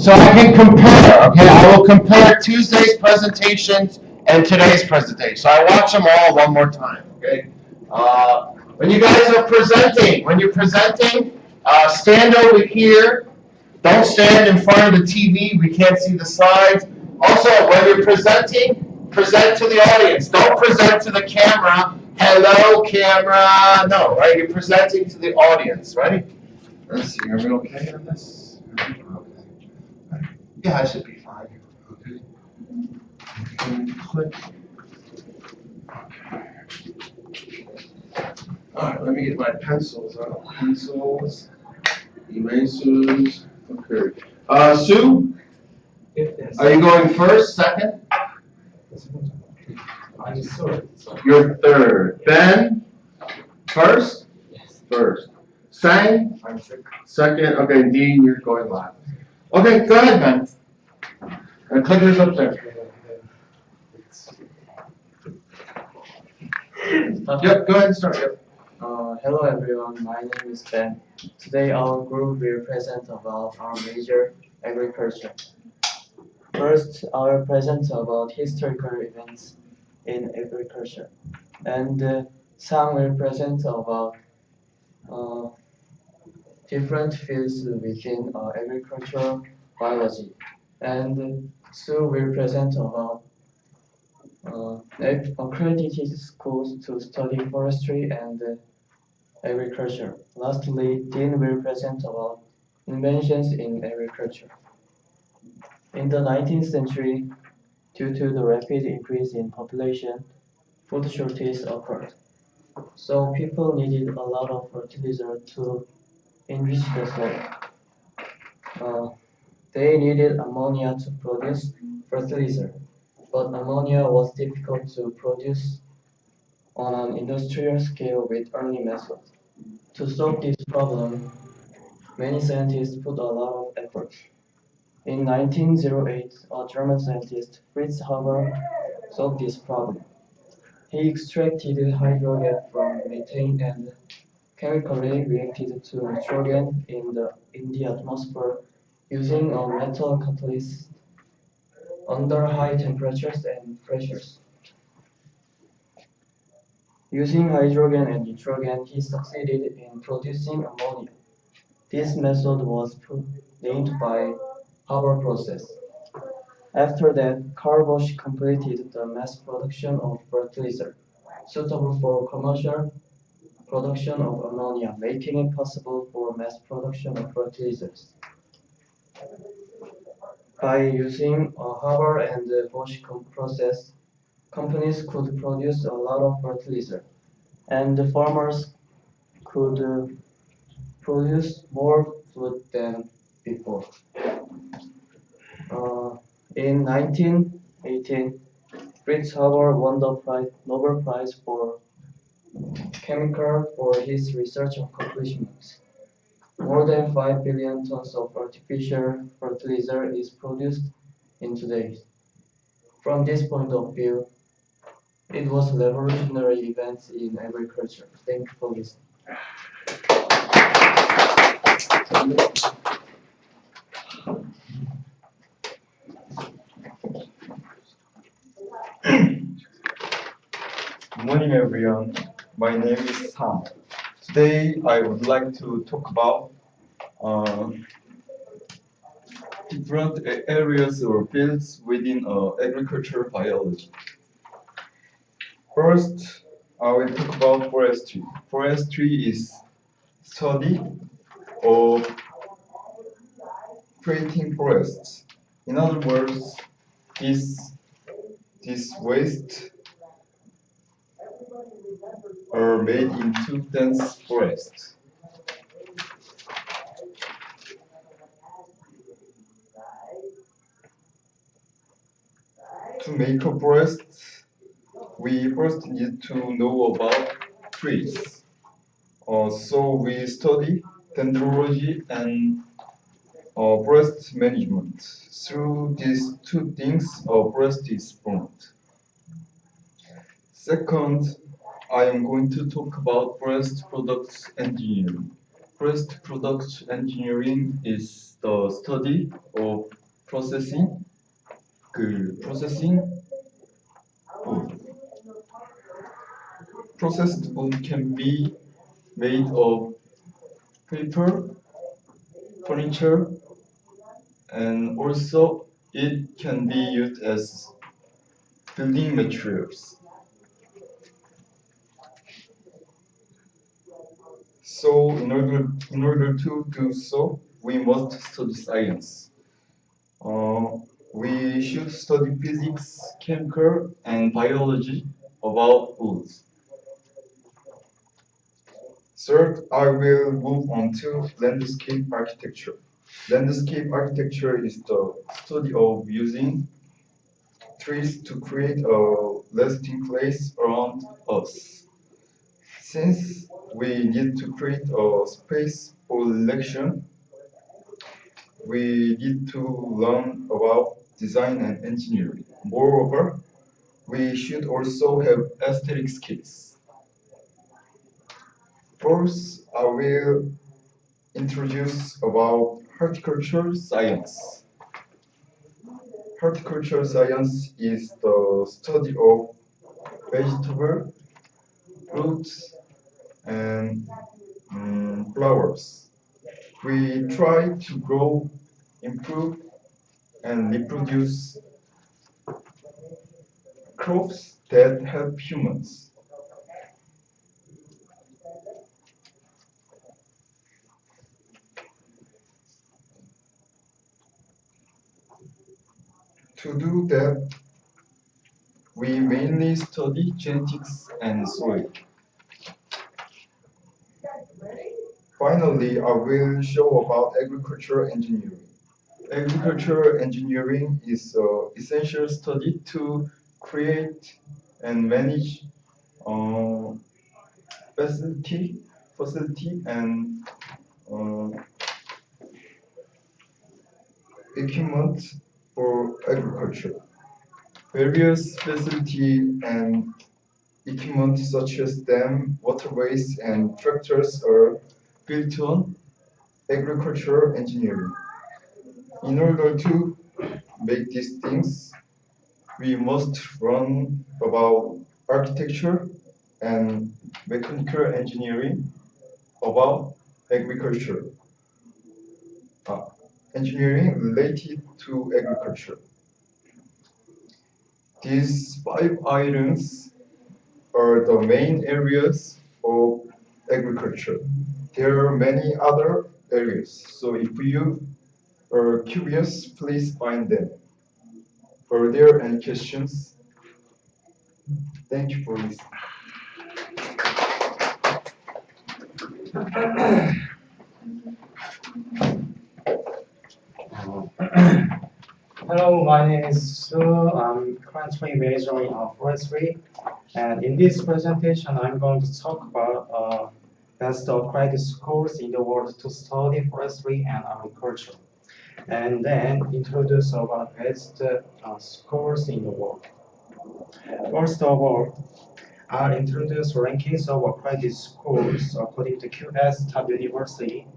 So I can compare, okay? I will compare Tuesday's presentations and today's presentation. So I watch them all one more time, okay? When you guys are presenting, stand over here. Don't stand in front of the TV. We can't see the slides. Also, when you're presenting, present to the audience. Don't present to the camera. Hello, camera. No, right? You're presenting to the audience, right? Let's see. Are we okay on this? Okay. Yeah, I should be fine. Okay. Click. Okay. All right, let me get my pencils out. Pencils, erasers. Okay. Sue, are you going first, second? I'm third. You're third. Ben, first? Yes. First. Sang? I'm second. Second. Okay, D, you're going last. Okay, go ahead, Ben. And clicker's up there. Yep, go ahead and start. Yep. Hello everyone, my name is Ben. Today our group will present about our major, agriculture. First, I will present about historical events in agriculture. And Sam will present about uh, different fields within agricultural biology. And Sue will present about accredited schools to study forestry and agriculture. Lastly, Dean will present about inventions in agriculture. In the 19th century, due to the rapid increase in population, food shortage occurred. So people needed a lot of fertilizer to enrich the soil. They needed ammonia to produce fertilizer, but ammonia was difficult to produce on an industrial scale with early methods. To solve this problem, many scientists put a lot of effort. In 1908, a German scientist, Fritz Haber, solved this problem. He extracted hydrogen from methane and chemically reacted to nitrogen in the atmosphere using a metal catalyst under high temperatures and pressures. Using hydrogen and nitrogen, he succeeded in producing ammonia. This method was named by Haber process. After that, Carl Bosch completed the mass production of fertilizer, suitable for commercial production of ammonia, making it possible for mass production of fertilizers. By using a Haber and Bosch process, companies could produce a lot of fertilizer, and the farmers could produce more food than before. In 1918, Fritz Haber won the Nobel Prize for Chemical for his research accomplishments. More than 5 billion tons of artificial fertilizer is produced in today. From this point of view, it was a revolutionary event in agriculture. Thank you for listening. Good morning, everyone. My name is Sam. Today, I would like to talk about different areas or fields within agricultural biology. First, I will talk about forestry. Forestry is study of creating forests. In other words, this waste are made into dense forests. To make a forest, we first need to know about trees. So we study dendrology and forest management. Through these two things, a forest is formed. Second, I am going to talk about forest products engineering. Forest products engineering is the study of processing, processing food. Processed food can be made of paper, furniture, and also it can be used as building materials. So in order to do so, we must study science. Uh, we should study physics, chemical, and biology about foods. Third, I will move on to landscape architecture. Landscape architecture is the study of using trees to create a lasting place around us. Since we need to create a space for election, we need to learn about design and engineering. Moreover, we should also have aesthetic skills. First, I will introduce about horticulture science. Horticulture science is the study of vegetable, fruits, and flowers. We try to grow, improve, and reproduce crops that help humans. To do that, we mainly study genetics and soil. Finally, I will show about agricultural engineering. Agricultural engineering is an essential study to create and manage uh, facility and uh, equipment for agriculture. Various facility and equipment such as dam, waterways, and tractors are built on agricultural engineering. In order to make these things, we must learn about architecture and mechanical engineering about agriculture, uh, engineering related to agriculture. These five items are the main areas of agriculture. There are many other areas, so if you are curious, please find them. Are there any questions? Thank you for listening. Hello, my name is Su. I'm currently majoring on forestry, and in this presentation, I'm going to talk about best accredited schools in the world to study forestry and agriculture, and then introduce about best schools in the world. First of all, I'll introduce rankings of accredited schools according to QS Top University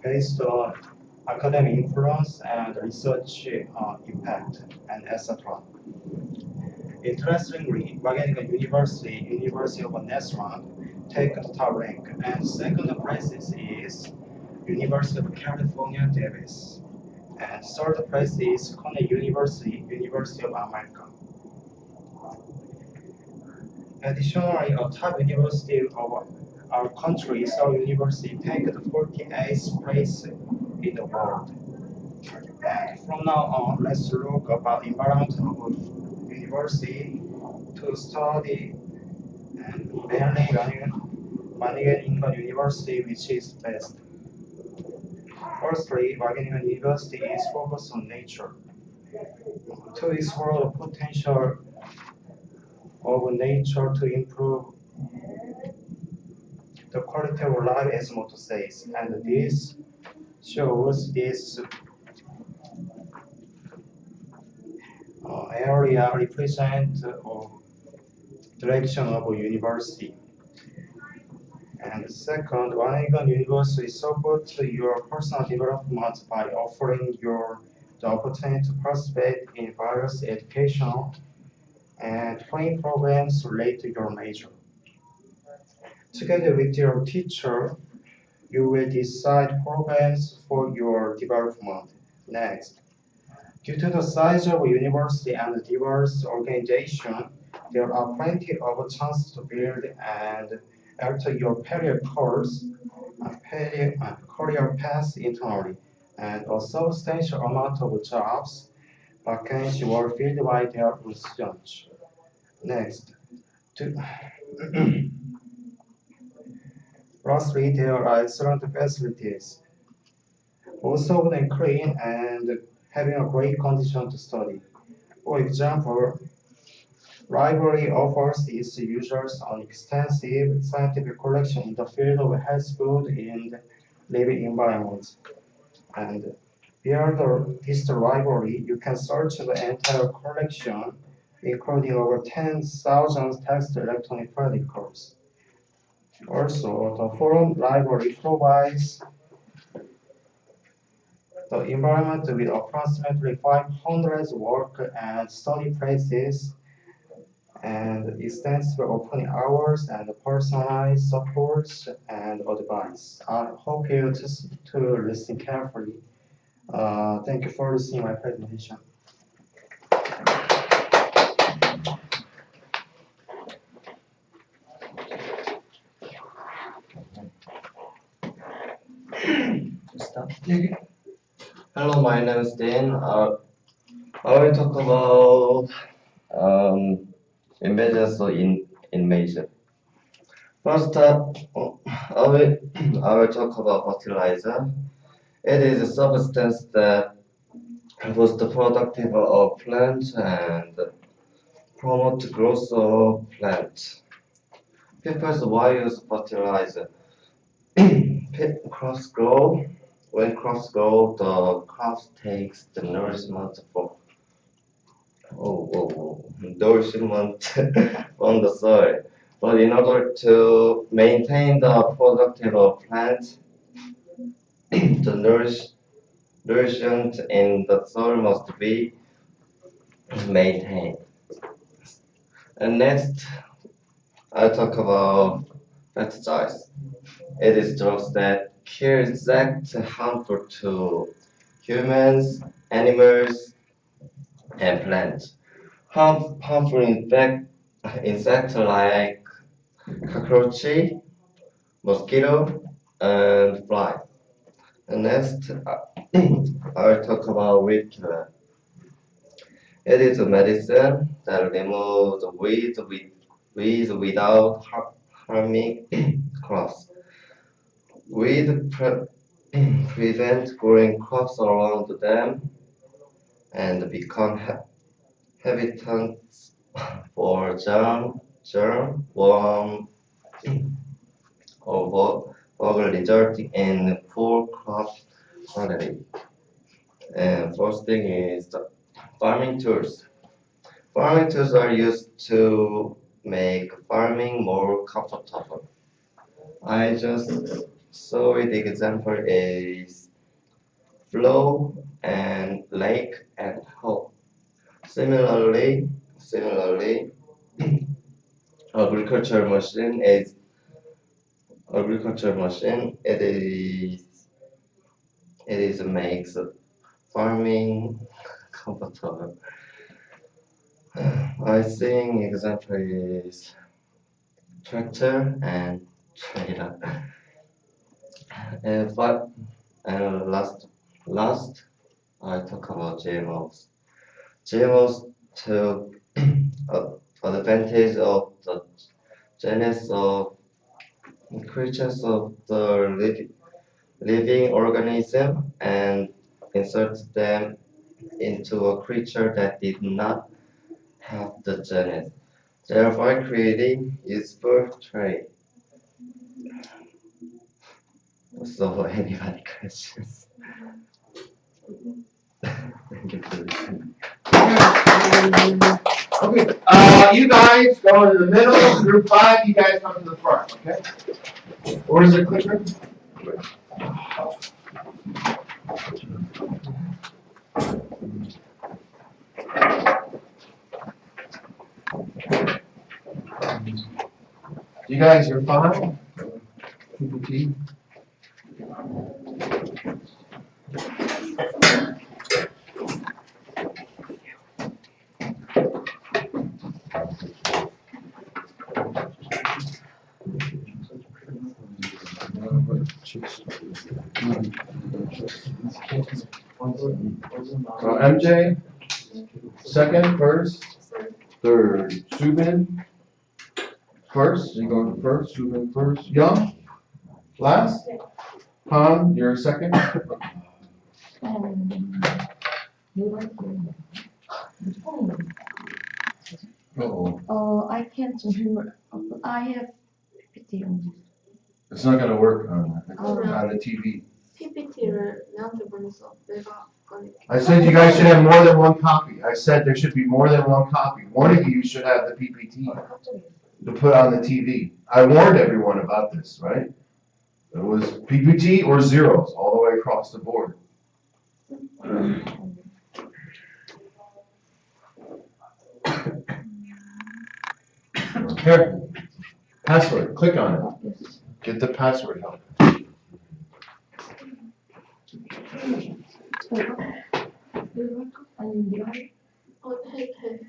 based on academic influence and research impact, and etc. Interestingly, Wageningen University, University of Netherlands, take the top rank, and second place is University of California, Davis, and third place is Cornell University, University of America. Additionally, a top university of our country, Seoul University, take the 48th place in the world. And from now on, let's look about environment of university to study and mainly Wageningen University, which is best. Firstly, Wageningen University is focused on nature to explore the potential of nature to improve the quality of life, as motto says, and this shows its area represent direction of a university. And And second, Wageningen University supports your personal development by offering you the opportunity to participate in various educational and training programs related to your major. Together with your teacher, you will decide programs for your development. Next, due to the size of a university and the diverse organization, there are plenty of chances to build and alter your career path internally, and a substantial amount of jobs vacancies were filled by their students. Next, to lastly, there are excellent facilities, most of them clean and having a great condition to study. For example, library offers its users an extensive scientific collection in the field of health food and living environments. And via this library, you can search the entire collection, including over 10,000 text electronic articles. Also, the forum library provides the environment with approximately 500 work and study places and extensive opening hours and personalized support and advice. I hope you to listen carefully. Thank you for listening my presentation. Stop. Hello, my name is Dan. I will talk about images in major. First up, I will talk about fertilizer. It is a substance that boosts the productivity of plants and promote growth of plants. People's why use fertilizer? Crops grow. When crops grow, the crops takes the nourishment nourishment from the soil. But in order to maintain the productivity of plants, the nourishment in the soil must be maintained. And next, I'll talk about pesticides. It is drugs that kill insects harmful to humans, animals, and plants. Harmful insects like cockroach, mosquito, and fly. And next, I'll talk about weed killer. It is a medicine that removes weeds without harming crops. Weed prevent growing crops around them and become habitats for germ, worm, or bug, resulting in poor crop quality. And first thing is the farming tools. Farming tools are used to make farming more comfortable. I just saw the example is flow and lake and hoe. Similarly, agriculture machine is agriculture machine. It is makes farming comfortable. I think example is tractor and trailer. But last I talk about GMOs. GMOs took advantage of the genes of creatures of the living organism and insert them into a creature that did not have the genes, thereby creating useful trait. So, anybody questions? Thank you for listening. Okay, you guys go in the middle, group 5, you guys come to the front, okay? Or is it clicker? You guys are fine? PPT? MJ, second, first, third. Subin, first. You going first? Subin first. Young, last. Han, you're second. I can't remember. I have PPT only. It's not gonna work on the TV. PPT를 내한테 보내서 내가 꺼낼게. I said you guys should have more than one copy. I said there should be more than one copy. One of you should have the PPT to put on the TV. I warned everyone about this, right? It was PPT or zeros all the way across the board. Here, password, click on it. Get the password out. 아니 네가 해? 해.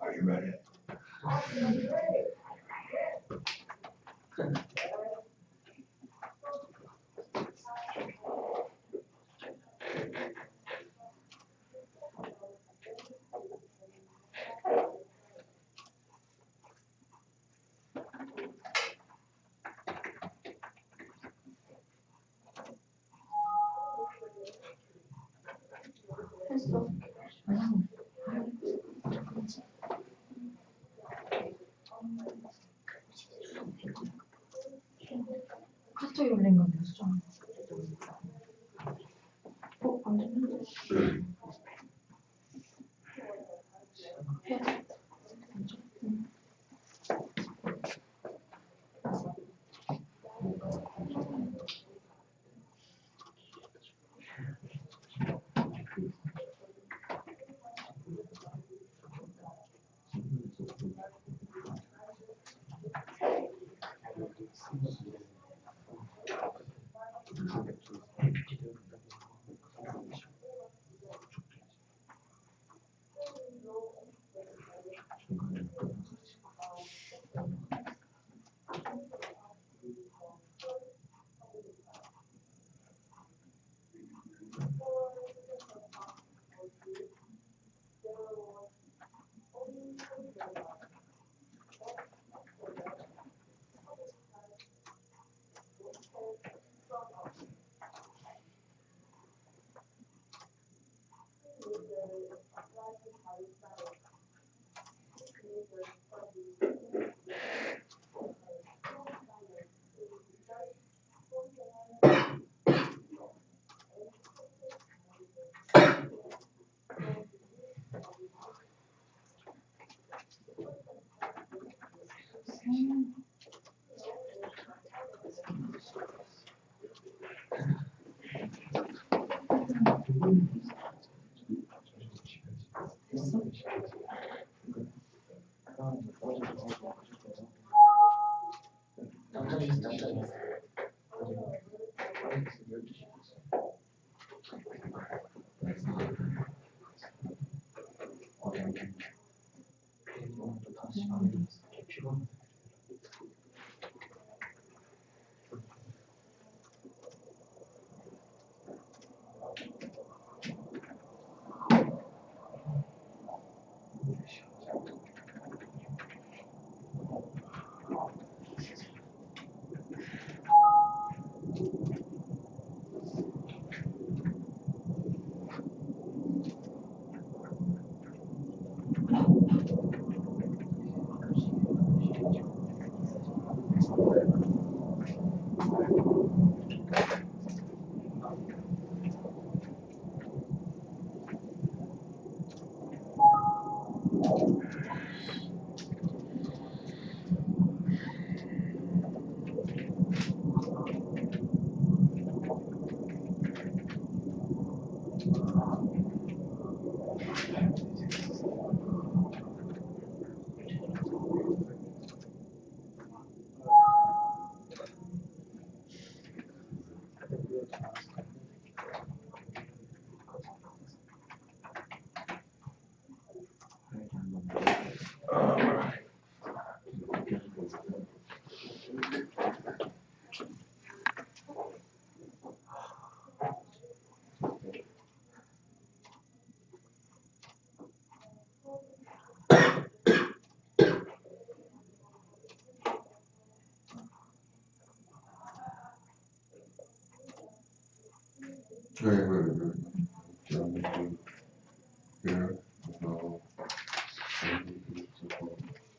Are you ready? 했어. 카톡이 올린 거였어. 안 됐는데. 해.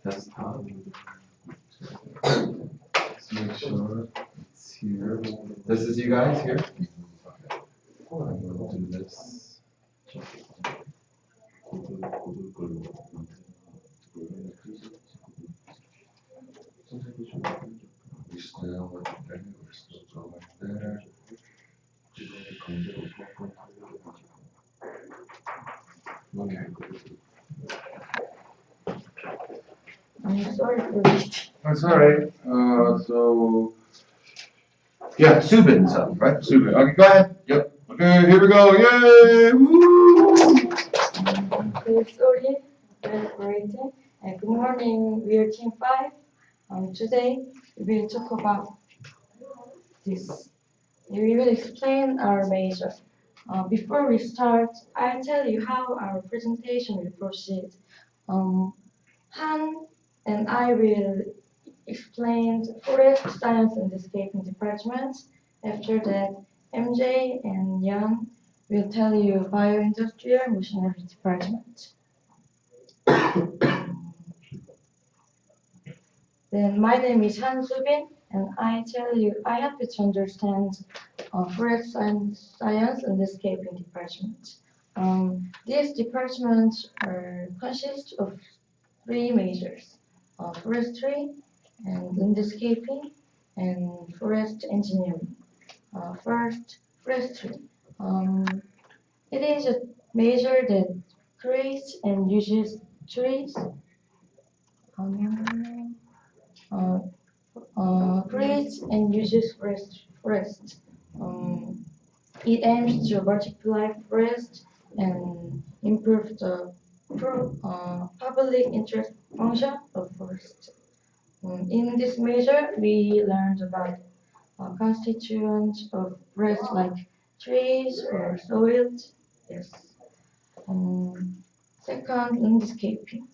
Desktop. Let's make sure it's here. This is you guys here? Okay. I'm gonna do this. We're still going there. Okay. I'm sorry for this. That's all right. So, yeah, Subin stuff, right? Subin. Okay, go ahead. Yep. Okay, here we go. Yay! Woo! Okay, sorry. Very great. Good morning. We are Team 5. Today we will talk about this. We will explain our major. Before we start, I'll tell you how our presentation will proceed. Han and I will explain forest science and landscaping departments. After that, MJ and Yan will tell you bioindustrial machinery department. Then my name is Han Subin, and I help you to understand forest science and landscaping department. These departments consist of three majors: forestry and landscaping and forest engineering. First, forestry. Um, it is a major that creates and uses trees. Uh, creates and uses forest. It aims to multiply forest and improve the public interest function of forest. In this measure, we learned about constituents of forest like trees or soils. Yes. Second, landscaping.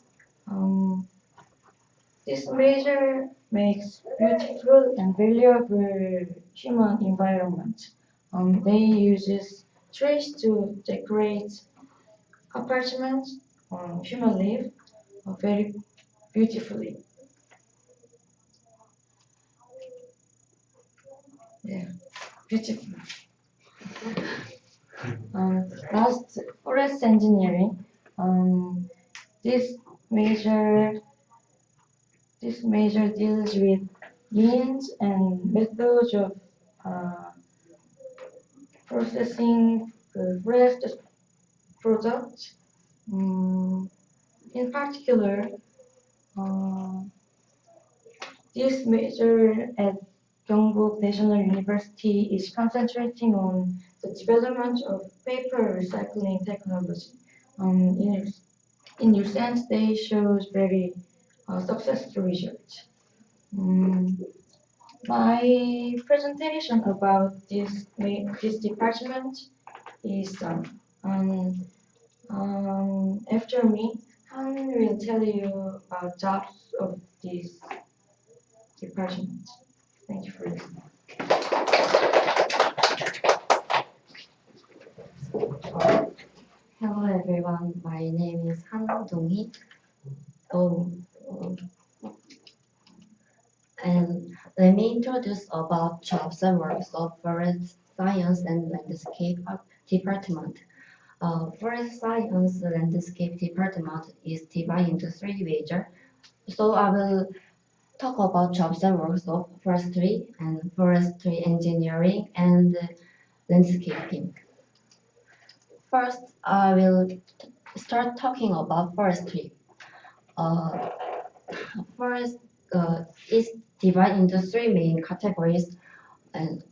Um, This measure makes beautiful and valuable human environment. They uses trees to decorate apartments or human live very beautifully. Yeah, beautiful. Last, forest engineering. Um, this measure this measure deals with means and methods of uh, processing the forest products. In particular, uh, this major at Gyeongbuk National University is concentrating on the development of paper recycling technology. Um, in, in recent, they shows very successful results. My presentation about this department is done. After me, Han will tell you about jobs of this department. Thank you for listening. Hello everyone, my name is Han Dong-hee. Oh, oh, and let me introduce about jobs and works of forest science and landscape department. Forest Science Landscape Department is divided into three major. So I will talk about jobs and works of forestry and forestry engineering and landscaping. First, I will start talking about forestry. Uh, Forest is divided into three main categories: and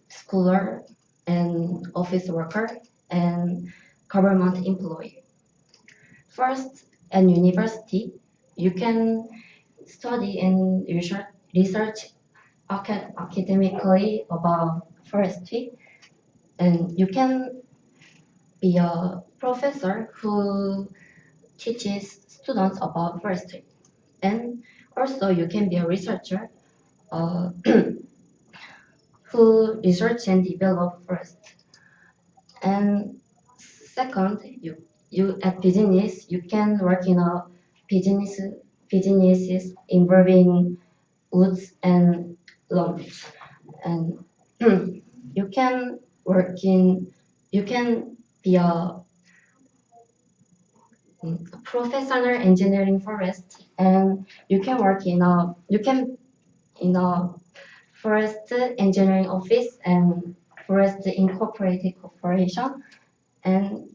scholar and office worker and government employee. First, at university, you can study and research academically about forestry, and you can be a professor who teaches students about forestry. And also, you can be a researcher uh, who research and develop forest. And second, you at business, you can work in a businesses involving woods and lumps. And you can work in, you can be a professional engineering forest, and you can work in a forest engineering office and forest incorporated corporation and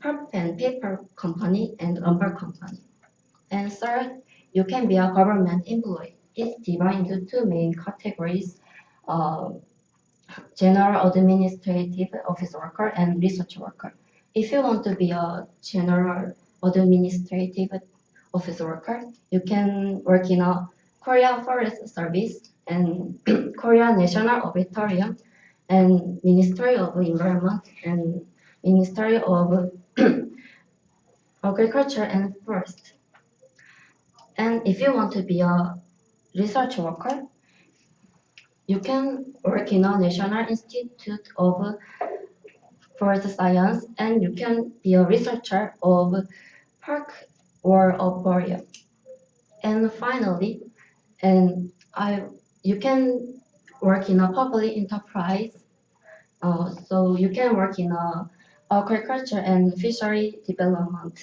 pulp and paper company and lumber company. And third, you can be a government employee. It's divided into two main categories: uh, general administrative office worker and research worker. If you want to be a general administrative office worker, you can work in a Korea Forest Service and Korea National Auditorium and Ministry of Environment and Ministry of Agriculture and Forest. And if you want to be a research worker, you can work in a National Institute of Forest Science, and you can be a researcher of park or arboretum. And finally, and I you can work in a public enterprise. So you can work in a agriculture and fishery development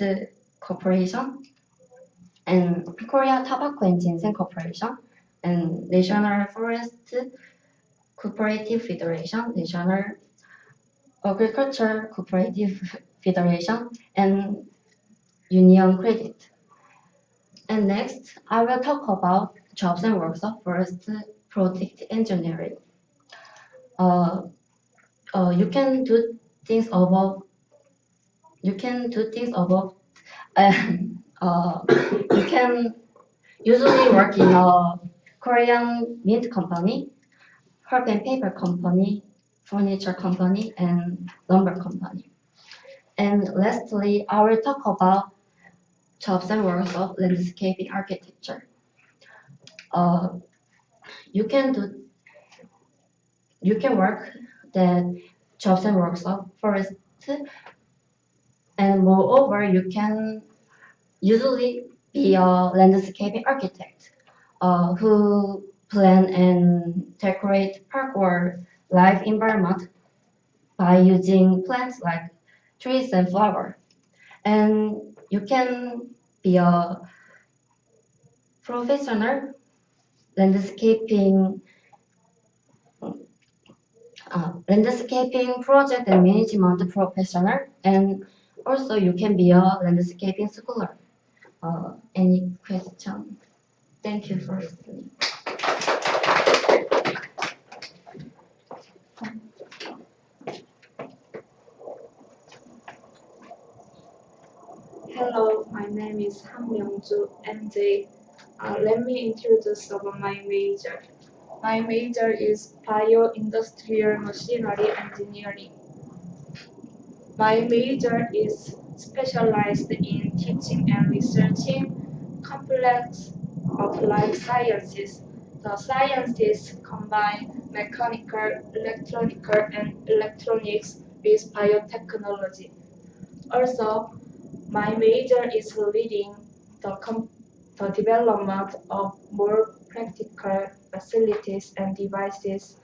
corporation and Korea Tobacco and Ginseng Corporation and National Forest Cooperative Federation, National Agriculture Cooperative Federation, and Union Credit. And next, I will talk about jobs and works of forest product engineering. Uh, you can do things above. You can do things above. You can usually work in a Korean mint company, pulp and paper company, furniture company, and lumber company. And lastly, I will talk about jobs and works of landscaping architecture. Uh, you can do you can work the jobs and works of forest, and moreover, you can usually be a landscaping architect who plan and decorate park or live environment by using plants like trees and flowers. And you can be a professional landscaping landscaping project and management professional, and also you can be a landscaping scholar. Any question? Thank you for listening. Hello, my name is Han Myungju MJ. Let me introduce about my major. My major is Bioindustrial Machinery Engineering. My major is specialized in teaching and researching complex applied sciences. The sciences combine mechanical, electronical, and electronics with biotechnology. Also, my major is leading the development of more practical facilities and devices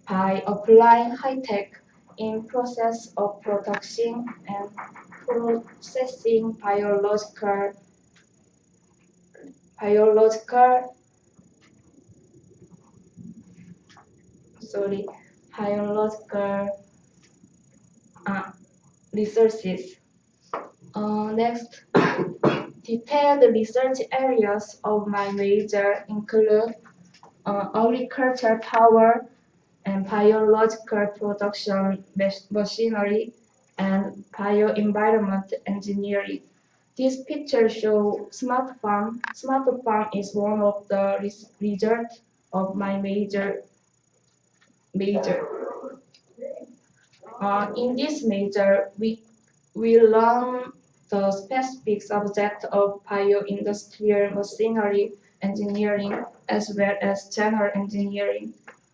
by applying high-tech in process of production and processing biological biological resources. Next, detailed research areas of my major include agricultural power and biological production machinery and bioenvironment engineering. This picture shows smart farm. Smart farm is one of the results of my major. In this major, we learn the specific subject of bioindustrial machinery engineering as well as general engineering.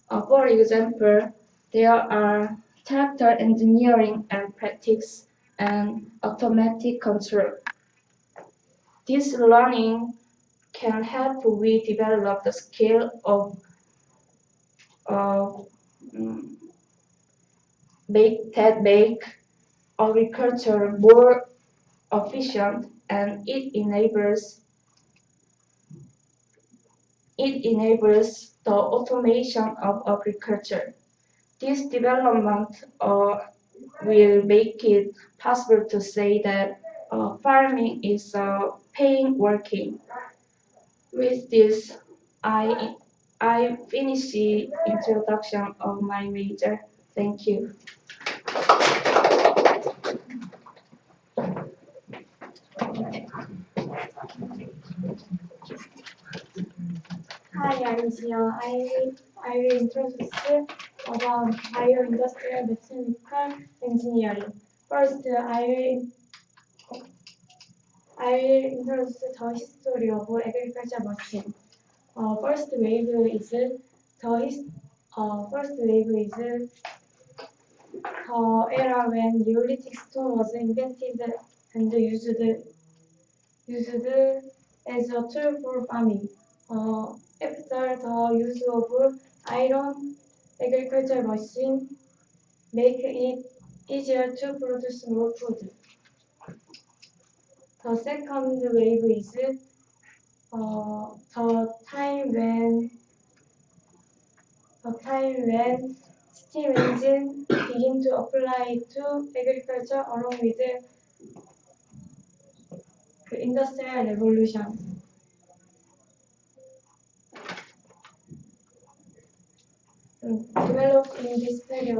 For example, there are tractor engineering and practice and automatic control. This learning can help we develop the skill of make agriculture more efficient, and it enables the automation of agriculture. This development will make it possible to say that farming is paying working. With this, I finish the introduction of my major. Thank you. Hi, I'm Jian. I will introduce about bioindustrial mechanical engineering. First, I will introduce the history of agriculture machine. First wave is the era when Neolithic stone was invented and used as a tool for farming. After the use of iron, agriculture machine make it easier to produce more food. The second wave is the time when steam engine begin to apply to agriculture along with the industrial revolution. Developed in this period,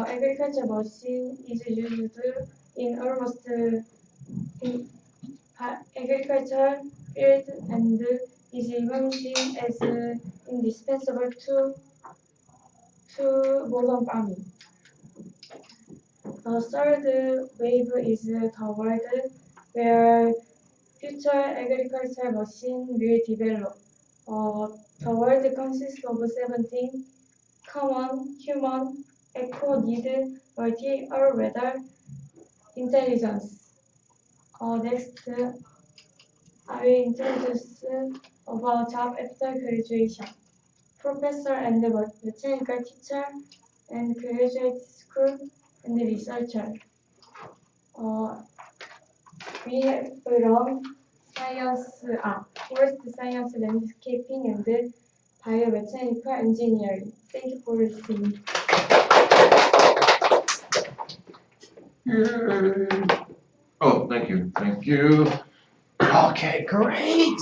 agriculture machine is used in almost in agriculture field and is even seen as indispensable to modern farming. The third wave is the world where future agriculture machine will develop. The world consists of 17 common human echo-need multi-weather intelligence. Next, I will introduce about job after graduation. Professor and mechanical teacher and graduate school and researcher. We learn forest science, landscaping, and biomechanical engineering. Thank you for listening. Oh, thank you. Thank you. Okay, great.